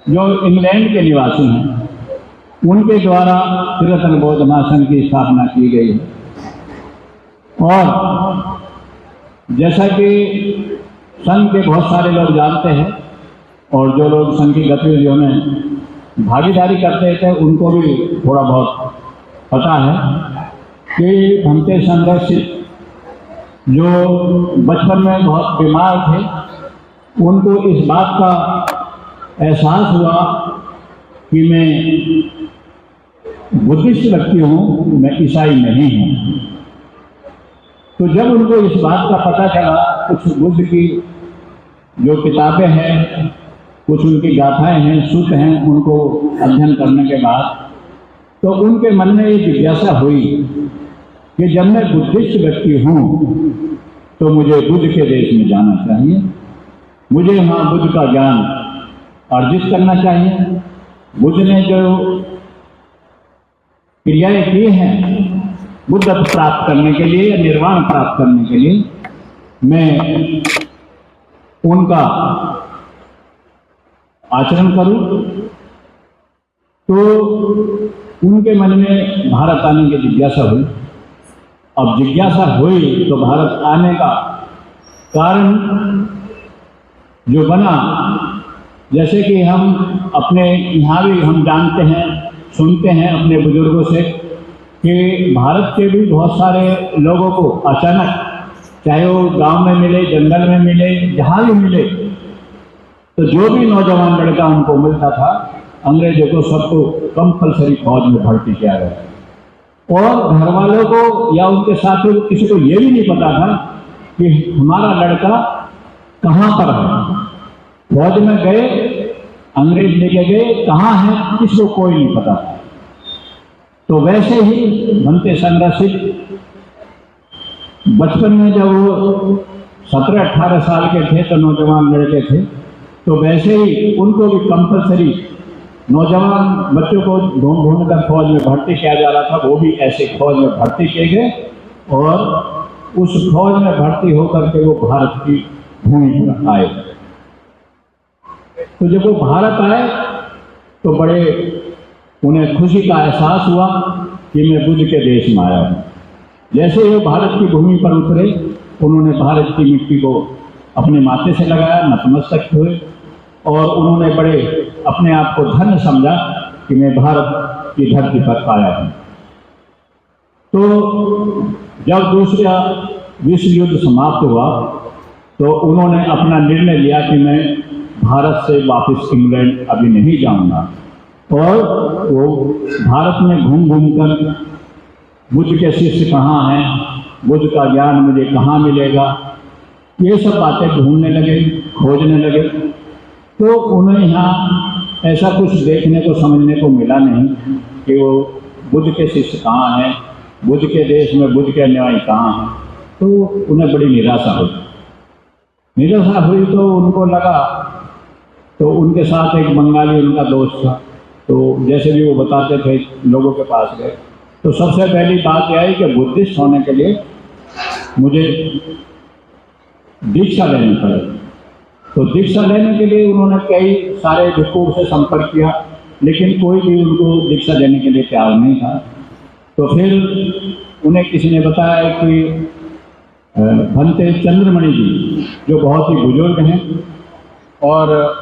जो इंग्लैंड के निवासी हैं, उनके द्वारा त्रिरत्न बौद्ध महासंघ की स्थापना की गई है। और जैसा कि संघ के बहुत सारे लोग जानते हैं और जो लोग संघ की गतिविधियों में भागीदारी करते थे उनको भी थोड़ा बहुत पता है कि भंते संरक्षित जो बचपन में बहुत बीमार थे, उनको इस बात का एहसास हुआ कि मैं बुद्धिस्ट व्यक्ति हूँ, मैं ईसाई नहीं हूँ। तो जब उनको इस बात का पता चला, कुछ बुद्ध की जो किताबें हैं, कुछ उनकी गाथाएं हैं, सूत्र हैं, उनको अध्ययन करने के बाद तो उनके मन में ये जिज्ञासा हुई कि जब मैं बुद्धिस्ट व्यक्ति हूँ तो मुझे बुद्ध के देश में जाना चाहिए, मुझे वहाँ बुद्ध का ज्ञान अर्जित करना चाहिए। बुद्ध ने जो क्रियाएं की हैं बुद्धत्व प्राप्त करने के लिए या निर्वाण प्राप्त करने के लिए, मैं उनका आचरण करूं। तो उनके मन में भारत आने की जिज्ञासा हुई। अब जिज्ञासा हुई तो भारत आने का कारण जो बना, जैसे कि हम अपने यहाँ भी हम जानते हैं, सुनते हैं अपने बुजुर्गों से कि भारत के भी बहुत सारे लोगों को अचानक, चाहे वो गांव में मिले, जंगल में मिले, जहाँ भी मिले, तो जो भी नौजवान लड़का उनको मिलता था, अंग्रेजों को सबको कंपल्सरी फौज में भर्ती किया गया। और घर वालों को या उनके साथियों को किसी को ये भी नहीं पता था कि हमारा लड़का कहाँ पर है। फौज में गए, अंग्रेज लेके गए, कहाँ है किसी को कोई नहीं पता था। तो वैसे ही भंते संरक्षित बचपन में जब वो 17-18 साल के थे, तो नौजवान लड़के थे, तो वैसे ही उनको भी कंपल्सरी नौजवान बच्चों को ढूंढ कर फौज में भर्ती किया जा रहा था। वो भी ऐसे फौज में भर्ती किए गए और उस फौज में भर्ती होकर के वो भारत की भूमि पर आए। तो जब वो भारत आए तो बड़े उन्हें खुशी का एहसास हुआ कि मैं बुद्ध के देश में आया हूँ। जैसे ही वो भारत की भूमि पर उतरे, उन्होंने भारत की मिट्टी को अपने माथे से लगाया, नतमस्तक हुए और उन्होंने बड़े अपने आप को धन्य समझा कि मैं भारत की धरती पर आया हूँ। तो जब दूसरा विश्व युद्ध समाप्त हुआ तो उन्होंने अपना निर्णय लिया कि मैं भारत से वापस इंग्लैंड अभी नहीं जाऊंगा। और वो भारत में घूम घूम कर बुद्ध के शिष्य कहाँ हैं, बुद्ध का ज्ञान मुझे कहाँ मिलेगा, ये सब बातें ढूंढने लगे, खोजने लगे। तो उन्हें यहाँ ऐसा कुछ देखने को समझने को मिला नहीं कि वो बुद्ध के शिष्य कहाँ हैं, बुद्ध के देश में बुद्ध के अनुयायी कहाँ हैं। तो उन्हें बड़ी निराशा हुई। तो उनको लगा, तो उनके साथ एक बंगाली उनका दोस्त था, तो जैसे भी वो बताते थे लोगों के पास गए, तो सबसे पहली बात यह है कि बुद्धिस्ट होने के लिए मुझे दीक्षा लेनी पड़ेगी। तो दीक्षा लेने के लिए उन्होंने कई सारे भिक्षुओं से संपर्क किया, लेकिन कोई भी उनको दीक्षा देने के लिए तैयार नहीं था। तो फिर उन्हें किसी ने बताया कि भंते चंद्रमणि जी, जो बहुत ही बुजुर्ग हैं और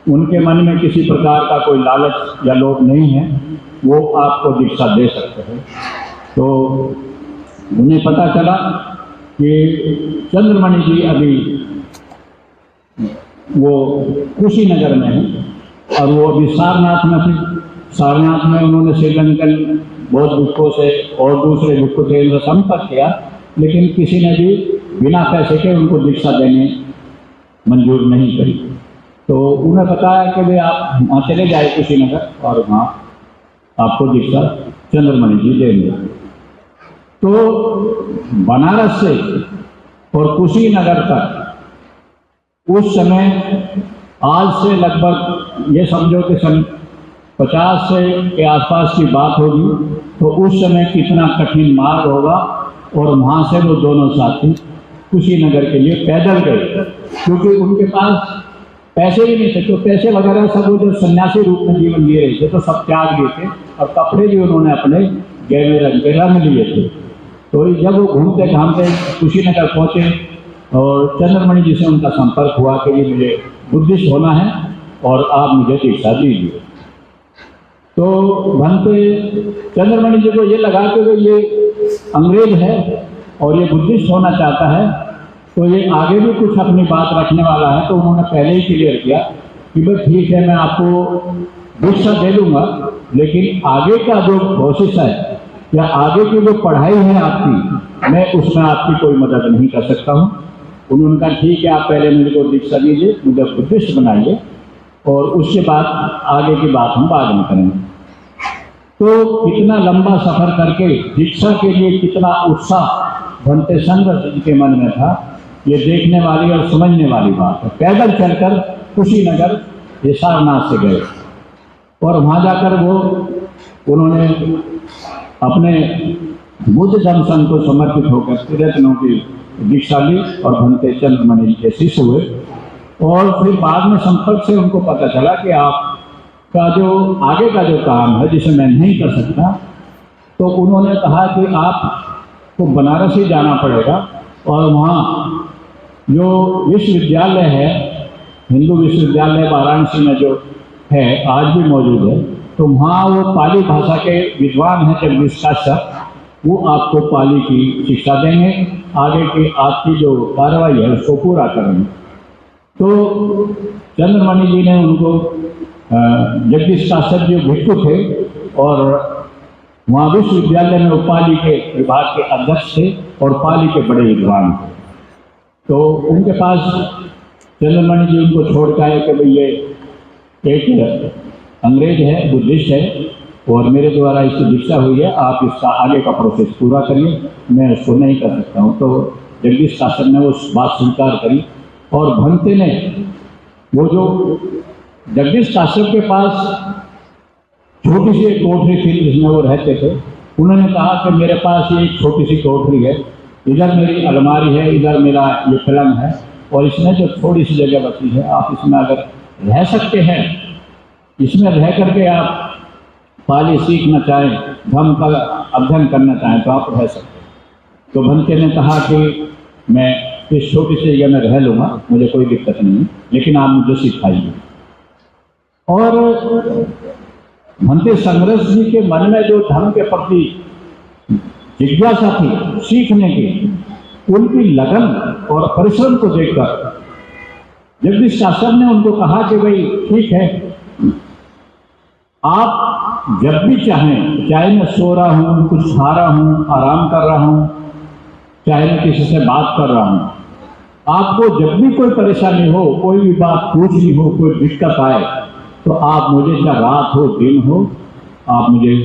उनके मन में किसी प्रकार का कोई लालच या लोभ नहीं है, वो आपको दीक्षा दे सकते हैं। तो उन्हें पता चला कि चंद्रमणि जी अभी वो कुशीनगर में है और वो अभी सारनाथ में थे। सारनाथ में उन्होंने श्रीलंकन बौद्ध भिक्षुओं से और दूसरे भिक्षु थे उनसे संपर्क किया, लेकिन किसी ने भी बिना पैसे के उनको दीक्षा देने मंजूर नहीं करी। तो उन्हें बताया कि भाई आप वहाँ चले जाए कुशीनगर और वहाँ आपको दीक्षा चंद्रमणि जी देंगे। तो बनारस से और कुशीनगर तक उस समय, आज से लगभग ये समझो कि सन 50 से के आसपास की बात होगी, तो उस समय कितना कठिन मार्ग होगा। और वहाँ से वो दोनों साथी कुशीनगर के लिए पैदल गए, क्योंकि उनके पास पैसे ही नहीं थे, तो पैसे वगैरह सब वो जो सन्यासी रूप में जीवन जी रहे थे तो सब त्याग दिए थे, और कपड़े भी उन्होंने अपने गहरे रंग के रंग लिए थे। तो जब वो घूमते घामते कुशीनगर पहुँचे और चंद्रमणि जी से उनका संपर्क हुआ कि ये मुझे बुद्धिस्ट होना है और आप मुझे दीक्षा दीजिए। तो भंते चंद्रमणि जी को ये लगा कि ये अंग्रेज है और ये बुद्धिस्ट होना चाहता है, तो ये आगे भी कुछ अपनी बात रखने वाला है, तो उन्होंने पहले ही क्लियर किया कि भाई ठीक है, मैं आपको दीक्षा दे दूंगा, लेकिन आगे का जो प्रोसेस है या आगे की जो पढ़ाई है आपकी, मैं उसमें आपकी कोई मदद नहीं कर सकता हूँ। उन्होंने कहा ठीक है, आप पहले मुझे को दीक्षा दीजिए, मुझे बुद्धिस्ट बनाइए, और उसके बाद आगे की बात हम बाद में करेंगे। तो कितना लंबा सफर करके दीक्षा के लिए कितना उत्साह भंते शंकर जी के मन में था, ये देखने वाली और समझने वाली बात है। पैदल चलकर कुशीनगर ये सारनाथ से गए और वहाँ जाकर उन्होंने अपने बुद्ध धर्म संघ को समर्पित होकर त्रिरत्नों की दीक्षा ली और भंते चंद्रमणि के शिष्य हुए। और फिर बाद में संपर्क से उनको पता चला कि आपका जो आगे का जो काम है जिसे मैं नहीं कर सकता, तो उन्होंने कहा कि आपको बनारस ही जाना पड़ेगा, और वहाँ जो विश्वविद्यालय है, हिंदू विश्वविद्यालय वाराणसी में जो है आज भी मौजूद है, तो वहाँ वो पाली भाषा के विद्वान हैं जगदीश काश्यप, वो आपको पाली की शिक्षा देंगे, आगे की आपकी जो कार्रवाई है उसको पूरा करेंगे। तो चंद्रमणि जी ने उनको, जगदीश काश्यप जी भिक्षु थे और वहाँ विश्वविद्यालय में पाली के विभाग के अध्यक्ष थे और पाली के बड़े विद्वान थे। तो उनके पास चंद्रमणि जी उनको छोड़ के आए कि भाई ये एक अंग्रेज है, बुद्धिस्ट है, और मेरे द्वारा इसकी दीक्षा हुई है, आप इसका आगे का प्रोसेस पूरा करिए, मैं उसको नहीं कर सकता हूँ। तो जगदीश काश्यप ने वो बात स्वीकार करी, और भंते ने वो जो जगदीश काश्यप के पास छोटी सी एक कोठरी थी जिसमें वो रहते थे, उन्होंने कहा कि मेरे पास ये एक छोटी सी कोठरी है, इधर मेरी अलमारी है, इधर मेरा ये पलंग है, और इसमें जो थोड़ी सी जगह बची है, आप इसमें अगर रह सकते हैं, इसमें रह करके आप पाली सीखना चाहें, धर्म का अध्ययन करना चाहें, तो आप रह सकते हैं। तो भंते ने कहा कि मैं इस छोटी सी जगह में रह लूँगा, मुझे कोई दिक्कत नहीं, लेकिन आप मुझे सिखाइए। और भंते संघर्ष जी के मन में जो धर्म के प्रति जिज्ञासा थी सीखने की, उनकी लगन और परिश्रम को देखकर जगदीश काश्यप ने उनको कहा कि भाई ठीक है, आप जब भी चाहें, चाहे मैं सो रहा हूँ, कुछ खा रहा हूँ, आराम कर रहा हूँ, चाहे मैं किसी से बात कर रहा हूँ, आपको जब भी कोई परेशानी हो, कोई भी बात पूछनी हो, कोई दिक्कत आए, तो आप मुझे, चाहे रात हो दिन हो, आप मुझे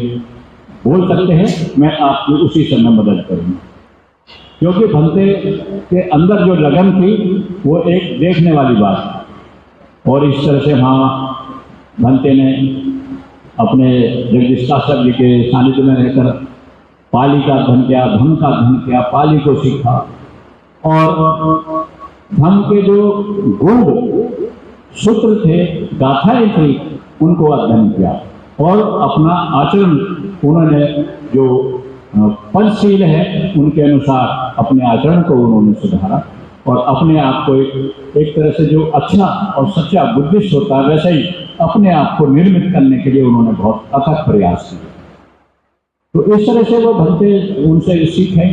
बोल सकते हैं, मैं आपकी उसी समय मदद करूँगा। क्योंकि भंते के अंदर जो लगन थी वो एक देखने वाली बात है। और इस तरह से वहाँ भंते ने अपने जगदीश काश्यप जी के सानिध्य में रहकर पाली का अध्ययन किया, धम्म का अध्ययन किया, पाली को सीखा, और धम्म के जो गुण सूत्र थे, गाथाएं थी, उनको अध्ययन किया, और अपना आचरण उन्होंने जो पंचशील है उनके अनुसार अपने आचरण को उन्होंने सुधारा, और अपने आप को एक तरह से जो अच्छा और सच्चा बुद्धिस्ट होता है वैसे ही अपने आप को निर्मित करने के लिए उन्होंने बहुत अथक प्रयास किए। तो इस तरह से वो भंते उनसे सीखे,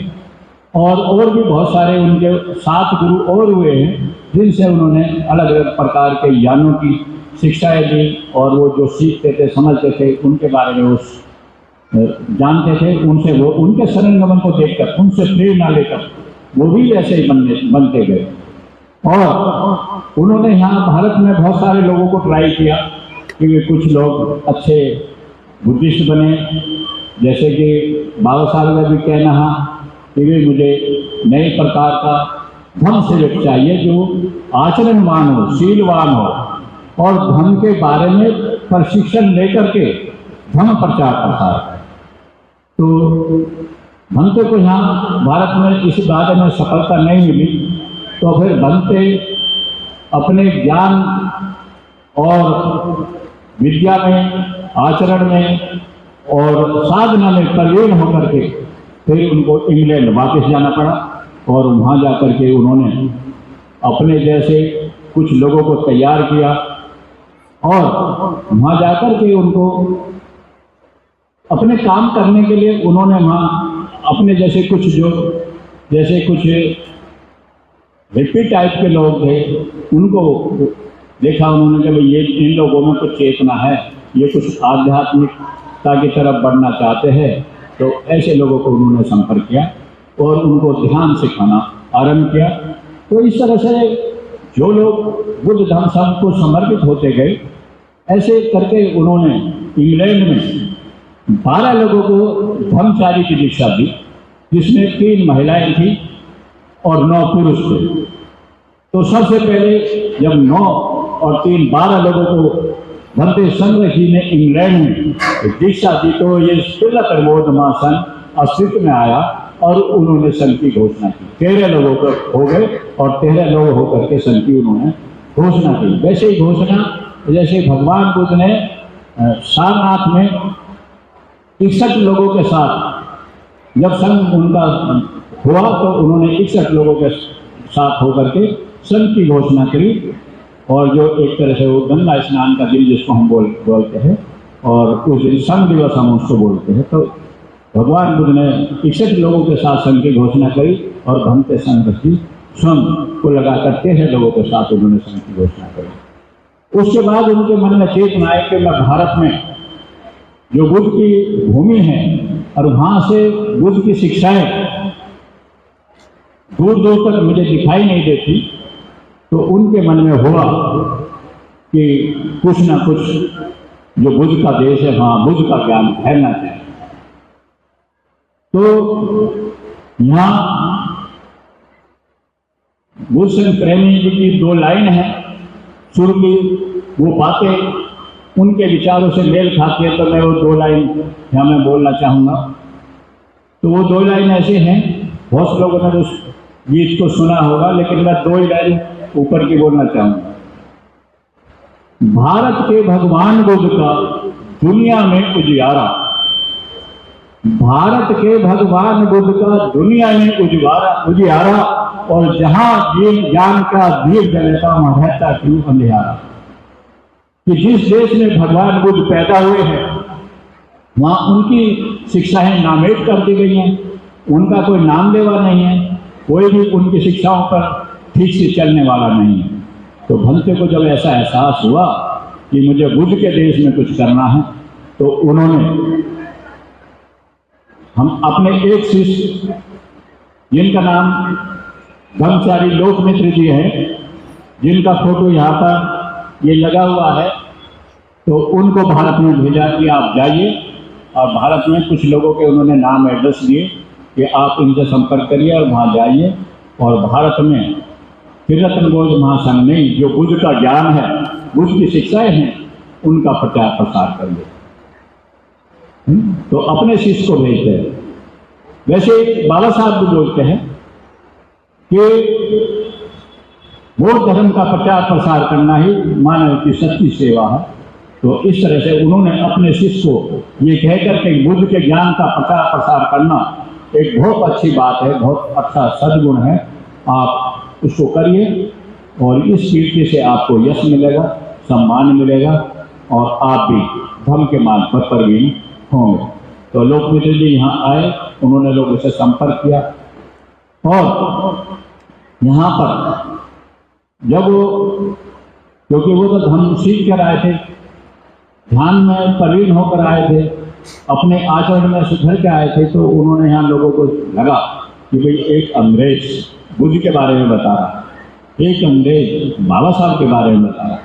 और भी बहुत सारे उनके 7 गुरु और हुए हैं जिनसे उन्होंने अलग अलग प्रकार के ज्ञानों की शिक्षाएं दी, और वो जो सीखते थे, समझते थे, उनके बारे में वो जानते थे, उनसे वो उनके शरणगमन को देखकर, उनसे प्रेरणा लेकर वो भी ऐसे ही बनते गए। और उन्होंने यहाँ भारत में बहुत सारे लोगों को ट्राई किया कि वे कुछ लोग अच्छे बुद्धिस्ट बने, जैसे कि बाबा साहब का भी कहना है कि वे मुझे नए प्रकार का धर्म सेवक चाहिए जो आचरणवान हो, शीलवान हो, और धर्म के बारे में प्रशिक्षण लेकर के धर्म प्रचार करता है। तो भंते को यहाँ भारत में इस बारे में सफलता नहीं मिली, तो फिर भंते अपने ज्ञान और विद्या में, आचरण में और साधना में प्रवीण होकर के फिर उनको इंग्लैंड वापस जाना पड़ा और वहाँ जाकर के उन्होंने अपने जैसे कुछ लोगों को तैयार किया और वहाँ जाकर के उनको अपने काम करने के लिए उन्होंने वहाँ अपने जैसे कुछ हिप्पी टाइप के लोग थे, उनको देखा उन्होंने कि भाई ये इन लोगों में कुछ चेतना है, ये कुछ आध्यात्मिकता की तरफ बढ़ना चाहते हैं, तो ऐसे लोगों को उन्होंने संपर्क किया और उनको ध्यान सिखाना आरंभ किया। तो इस तरह से जो लोग बुद्ध धर्म संघ को समर्पित होते गए, ऐसे करके उन्होंने इंग्लैंड में 12 लोगों को धर्मचारी की दीक्षा दी, जिसमें 3 महिलाएं थी और 9 पुरुष थे। तो सबसे पहले जब 9 और 3 12 लोगों को भंते संघ जी ने इंग्लैंड में दीक्षा दी, तो ये तिलक संघ अस्तित्व में आया और उन्होंने संघ की घोषणा की। 13 लोगों को हो गए और 13 लोग होकर के संघ की उन्होंने घोषणा की। वैसे ही घोषणा जैसे भगवान बुद्ध ने सारनाथ में 61 लोगों के साथ जब संघ उनका हुआ तो उन्होंने 61 लोगों के साथ होकर के संघ की घोषणा करी। और जो एक तरह से वो गंगा स्नान का दिन जिसको हम बोलते हैं, और उस दिन संघ दिवस हम उसको बोलते हैं। तो भगवान बुद्ध ने 61 लोगों के साथ संघ की घोषणा करी और भंते संघ जी स्वयं को लगाकर 13 लोगों के साथ उन्होंने संघ की घोषणा करी। उसके बाद उनके मन में चेतना आई कि मैं भारत में जो बुद्ध की भूमि है और वहाँ से बुद्ध की शिक्षाएं दूर दूर तक मुझे दिखाई नहीं देती, तो उनके मन में हुआ कि कुछ ना कुछ जो बुद्ध का देश है वहाँ बुद्ध का ज्ञान फैलना चाहिए। तो यहाँ बुद्ध संघ प्रेमी जी की 2 लाइन है शुरू की, वो बातें उनके विचारों से मेल खाती है, तो मैं वो 2 लाइन यहाँ मैं बोलना चाहूँगा। तो वो 2 लाइन ऐसे हैं, बहुत लोगों ने उस गीत को सुना होगा, लेकिन मैं 2 ही लाइन ऊपर की बोलना चाहूँगा। भारत के भगवान बुद्ध का दुनिया में उजियारा, भारत के भगवान बुद्ध का दुनिया में उजियारा, और जहाँ ज्ञान का दीप जलेगा वहाँ रहता क्यों अंधियारा। कि जिस देश में भगवान बुद्ध पैदा हुए हैं वहाँ उनकी शिक्षाएं नामेट कर दी गई हैं, उनका कोई नाम लेवा नहीं है, कोई भी उनकी शिक्षाओं पर ठीक से चलने वाला नहीं है। तो भंते को जब ऐसा एहसास हुआ कि मुझे बुद्ध के देश में कुछ करना है, तो उन्होंने हम अपने एक शिष्य जिनका नाम ब्रह्मचारी लोकमित्र जी है, जिनका फोटो यहाँ पर ये लगा हुआ है, तो उनको भारत में भेजा कि आप जाइए और भारत में कुछ लोगों के उन्होंने नाम एड्रेस दिए कि आप इनसे संपर्क करिए और वहाँ जाइए और भारत में त्रिरत्न बौद्ध महासंघ नहीं, जो बुद्ध का ज्ञान है, बुद्ध की शिक्षाएं हैं, उनका प्रचार प्रसार करिए। तो अपने शिष्य को भेजते हैं। वैसे बाबा साहब भी बोलते हैं कि बौद्ध धर्म का प्रचार प्रसार करना ही मानव की सच्ची सेवा है। तो इस तरह से उन्होंने अपने शिष्य को ये कहकर के बुद्ध के ज्ञान का प्रचार प्रसार करना एक बहुत अच्छी बात है, बहुत अच्छा सद्गुण है, आप उसको करिए और इस कीर्ति से आपको यश मिलेगा, सम्मान मिलेगा और आप भी धर्म के मार्ग पर प्रवीण होंगे। तो लोकमित्र जी यहाँ आए, उन्होंने लोगों से संपर्क किया और यहाँ पर जब क्योंकि वो तो धर्म सीख कर आए थे, ध्यान में प्रवीण होकर आए थे, अपने आचरण में सुधर के आए थे, तो उन्होंने यहाँ लोगों को लगा कि भाई एक अंग्रेज बुद्ध के बारे में बता रहा, एक अंग्रेज बाबा साहब के बारे में बता रहा,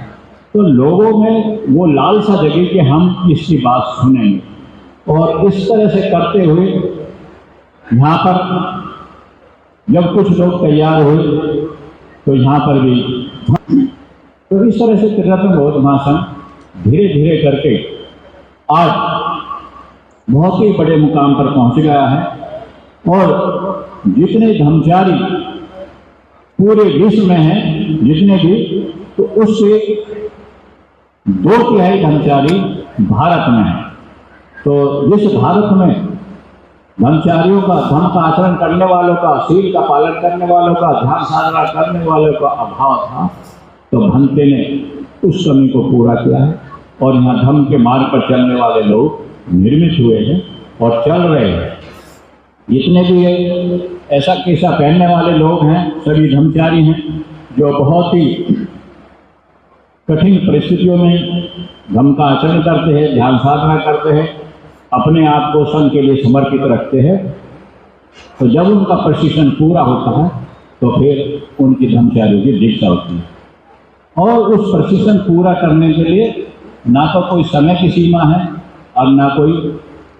तो लोगों में वो लालसा जगी कि हम इसकी बात सुनेंगे। और इस तरह से करते हुए यहाँ पर जब कुछ लोग तैयार हुए तो यहाँ पर भी तो इस तरह से त्रिरत्न बौद्ध महासंघ धीरे धीरे करके आज बहुत ही बड़े मुकाम पर पहुँच गया है। और जितने धर्मचारी पूरे विश्व में हैं, जितने भी, तो उससे 2/3 ब्रह्मचारी भारत में है। तो जिस भारत में ब्रह्मचारियों का, धर्म का आचरण करने वालों का, शील का पालन करने वालों का, ध्यान साधना करने वालों का अभाव था, तो भंते ने उस कमी को पूरा किया है और यहाँ धर्म के मार्ग पर चलने वाले लोग निर्मित हुए हैं और चल रहे हैं। जितने भी ऐसा कैसा पहनने वाले लोग हैं सभी ब्रह्मचारी हैं, जो बहुत ही कठिन परिस्थितियों में धर्म का आचरण करते हैं, ध्यान साधना करते हैं, अपने आप को संघ के लिए समर्पित रखते हैं। तो जब उनका प्रशिक्षण पूरा होता है तो फिर उनकी ब्रह्मचारियों की दीक्षा होती है। और उस प्रशिक्षण पूरा करने के लिए ना तो कोई समय की सीमा है और ना कोई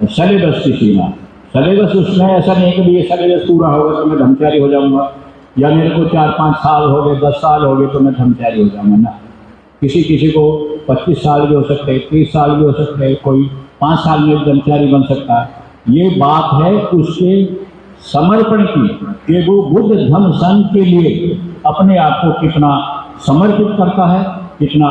सिलेबस की सीमा। सिलेबस उसमें ऐसा नहीं कि ये सिलेबस पूरा होगा तो मैं ब्रह्मचारी हो जाऊंगा, या मेरे को 4-5 साल हो गए, 10 साल हो गए तो मैं ब्रह्मचारी हो जाऊंगा ना। किसी किसी को 25 साल भी हो सकते हैं, 30 साल भी हो सकते हैं, कोई 5 साल में ब्रह्मचारी बन सकता है। ये बात है उसके समर्पण की कि वो बुद्ध धम्म संघ के लिए अपने आप को कितना समर्पित करता है, कितना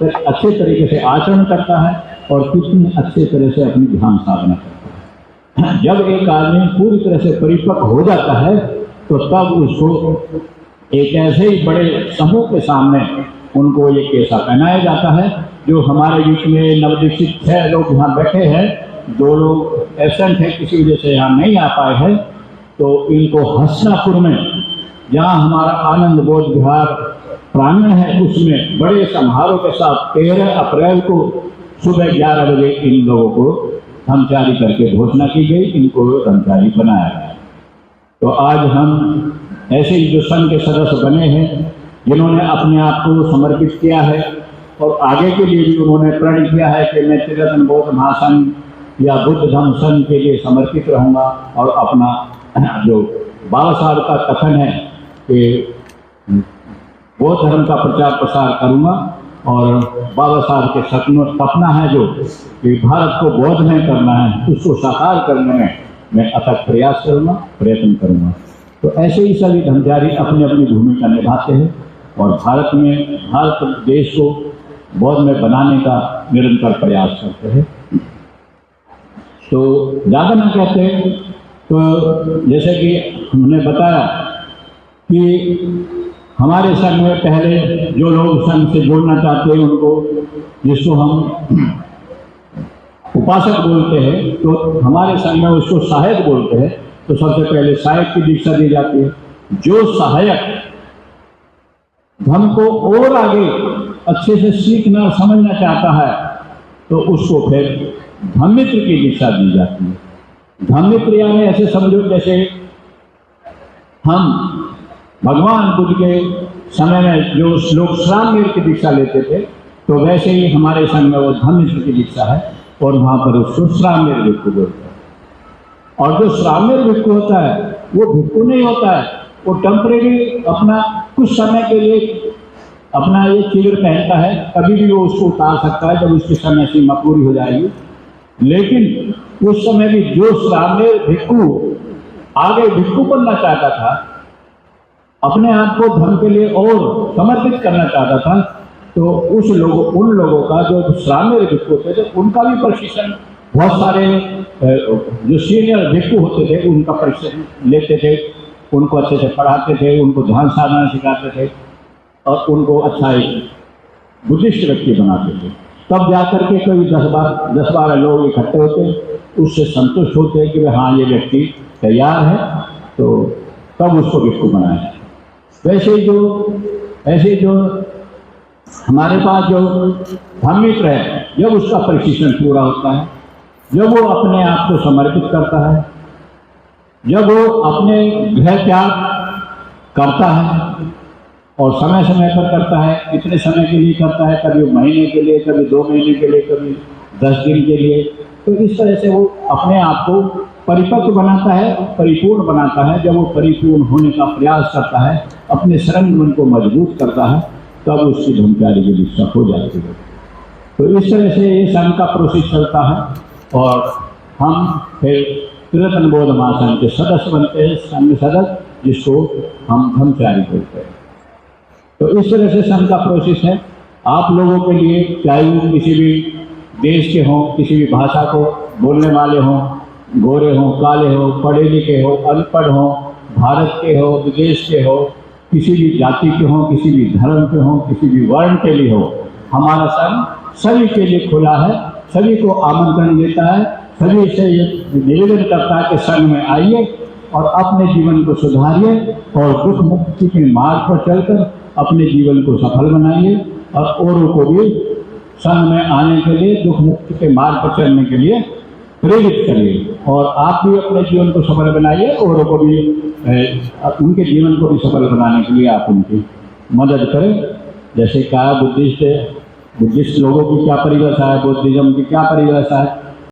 अच्छे तरीके से आचरण करता है और कितनी अच्छे तरह से अपनी ध्यान साधना करता है। जब एक आदमी पूरी तरह से परिपक्व हो जाता है तो तब उसको एक ऐसे ही बड़े समूह के सामने उनको ये कैसा पहनाया जाता है। जो हमारे बीच में नवदीक्षित 6 लोग यहाँ बैठे हैं, 2 लोग एब्सेंट है, किसी वजह से यहाँ नहीं आ पाए हैं, तो इनको हसनापुर में जहाँ हमारा आनंद बोध विहार प्रांगण है उसमें बड़े समारोह के साथ 13 अप्रैल को सुबह 11 बजे इन लोगों को ब्रह्मचारी करके घोषणा की गई, इनको ब्रह्मचारी बनाया गया। तो आज हम ऐसे ही जो संघ के सदस्य बने हैं, जिन्होंने अपने आप को समर्पित किया है और आगे के लिए भी उन्होंने प्रण किया है कि मैं त्रिरत्न बौद्ध महासंघ या बुद्ध धम्म संघ के लिए समर्पित रहूँगा और अपना जो बाबा साहब का कथन है कि बौद्ध धर्म का प्रचार प्रसार करूँगा और बाबा साहब के सपना है जो कि भारत को बौद्ध में करना है, उसको साकार करने में मैं अथक प्रयास करूँगा, प्रयत्न करूँगा। तो ऐसे ही सभी ब्रह्मचारी अपनी अपनी भूमिका निभाते हैं और भारत में, भारत देश को बौद्ध में बनाने का निरंतर प्रयास करते हैं। तो ज़्यादा ना कहते हैं, तो जैसे कि हमने बताया कि हमारे संघ में पहले जो लोग संघ से जोड़ना चाहते हैं उनको, जिसको हम उपासक बोलते हैं, तो हमारे संघ में उसको सहायक बोलते हैं। तो सबसे पहले सहायक की दीक्षा दी जाती है। जो सहायक धर्म को और आगे अच्छे से सीखना समझना चाहता है तो उसको फिर धम्मित्र की दीक्षा दी जाती है। धम्मित्र यानी ऐसे समझो जैसे हम भगवान बुद्ध के समय में जो लोग श्रामवीर की दीक्षा लेते थे, तो वैसे ही हमारे संघ में वो धम्मित्र की दीक्षा है और वहाँ पर उसको श्रामवीर भिक्षु बोलते हैं। और जो श्रामवीर भिक्षु होता है वो भिक्षु नहीं होता है, वो टेम्परेरी अपना कुछ समय के लिए अपना ये चिवर पहनता है, कभी भी वो उसको उतार सकता है जब उसकी समय सीमा पूरी हो जाएगी। लेकिन उस समय भी जो श्रामवीर भिक्षु आगे भिक्षु बनना चाहता था, अपने आप को धर्म के लिए और समर्पित करना चाहता था, तो उन लोगों का जो श्रामवीर भिक्षु होते थे उनका भी प्रशिक्षण बहुत सारे जो सीनियर भिक्षु होते थे उनका प्रशिक्षण लेते थे, उनको अच्छे से पढ़ाते थे, उनको ध्यान साधना सिखाते थे और उनको अच्छा एक बुद्धिस्ट व्यक्ति बनाते थे। तब जाकर के कोई 10-12 लोग इकट्ठे होते, उससे संतुष्ट होते कि हाँ ये व्यक्ति तैयार है, तो तब उसको भिक्षु बनाया। ऐसे जो हमारे पास जो धम्मित्र है, जब उसका प्रशिक्षण पूरा होता है, जब वो अपने आप को समर्पित करता है, जब वो अपने गृह त्याग करता है और समय समय पर करता है, कितने समय के लिए करता है, कभी महीने के लिए, कभी 2 महीने के लिए, कभी 10 दिन के लिए, तो इस तरह से वो अपने आप को परिपक्व बनाता है, परिपूर्ण बनाता है। जब वो परिपूर्ण होने का प्रयास करता है, अपने शरण मन को मजबूत करता है, तब उसकी ब्रह्मचारी की दीक्षा हो जाती है। तो इस तरह से ये संघ का प्रोसेस चलता है और हम फिर त्रिरत्न बौद्ध महासंघ के सदस्य बनते हैं, संघ सदस्य, जिसको हम ब्रह्मचारी बोलते हैं। तो इस तरह से संघ का प्रोसेस है। आप लोगों के लिए, चाहे वो किसी भी देश के हों, किसी भी भाषा को बोलने वाले हों, गोरे हों, काले हों, पढ़े लिखे हों, अनपढ़ हों, भारत के हो, विदेश के हो, किसी भी जाति के हों, किसी भी धर्म के हों, किसी भी वर्ण के लिए हो, हमारा संघ सभी के लिए खुला है, सभी को आमंत्रण देता है, सभी से ये निवेदन करता है कि संघ में आइए और अपने जीवन को सुधारिए और दुख मुक्ति के मार्ग पर चलकर अपने जीवन को सफल बनाइए और औरों को भी संघ में आने के लिए, दुख मुक्ति के मार्ग पर चलने के लिए प्रेरित करिए। और आप भी अपने जीवन को सफल बनाइए, औरों को भी उनके जीवन को भी सफल बनाने के लिए आप उनकी मदद करें। जैसे कहा बुद्धिस्ट लोगों की क्या परिभाषा है, बुद्धिज्म की क्या परिभाषा है,